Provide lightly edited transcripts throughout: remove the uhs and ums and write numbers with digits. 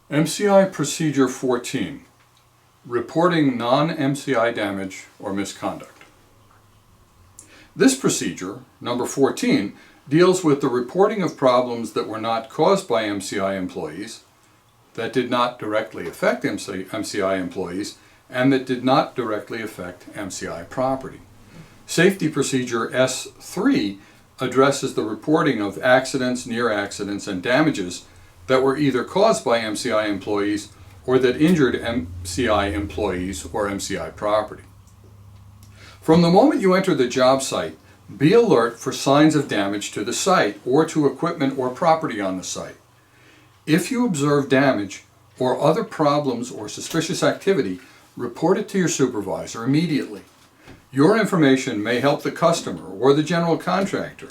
MCI Procedure 14, Reporting Non-MCI Damage or Misconduct. This procedure, number 14, deals with the reporting of problems that were not caused by MCI employees, that did not directly affect MCI employees, and that did not directly affect MCI property. Safety Procedure S3 addresses the reporting of accidents, near accidents, and damages that were either caused by MCI employees or that injured MCI employees or MCI property. From the moment you enter the job site, be alert for signs of damage to the site or to equipment or property on the site. If you observe damage or other problems or suspicious activity, report it to your supervisor immediately. Your information may help the customer or the general contractor,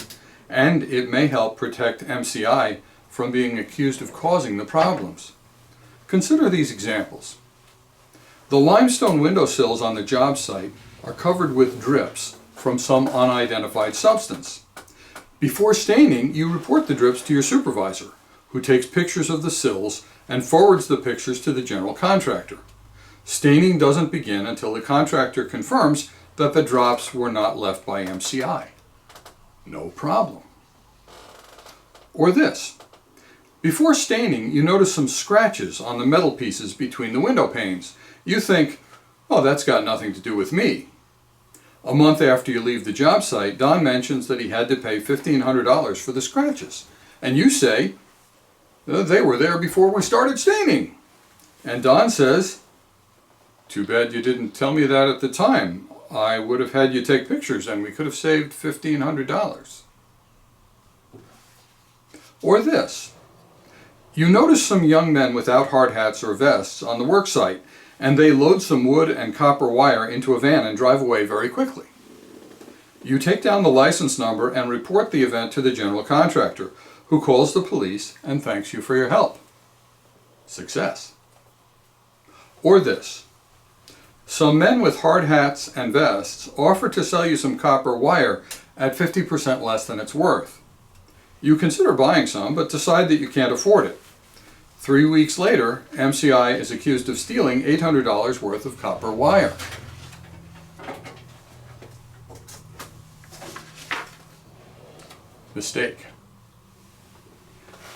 and it may help protect MCI from being accused of causing the problems. Consider these examples. The limestone windowsills on the job site are covered with drips from some unidentified substance. Before staining, you report the drips to your supervisor, who takes pictures of the sills and forwards the pictures to the general contractor. Staining doesn't begin until the contractor confirms that the drops were not left by MCI. No problem. Or this. Before staining, you notice some scratches on the metal pieces between the window panes. You think, oh, that's got nothing to do with me. A month after you leave the job site, Don mentions that he had to pay $1,500 for the scratches. And you say, they were there before we started staining. And Don says, too bad you didn't tell me that at the time. I would have had you take pictures and we could have saved $1,500. Or this. You notice some young men without hard hats or vests on the work site, and they load some wood and copper wire into a van and drive away very quickly. You take down the license number and report the event to the general contractor, who calls the police and thanks you for your help. Success. Or this. Some men with hard hats and vests offer to sell you some copper wire at 50% less than it's worth. You consider buying some, but decide that you can't afford it. 3 weeks later, MCI is accused of stealing $800 worth of copper wire. Mistake.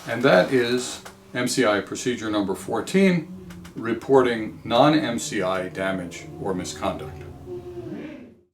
And that is MCI procedure number 14, reporting non-MCI damage or misconduct.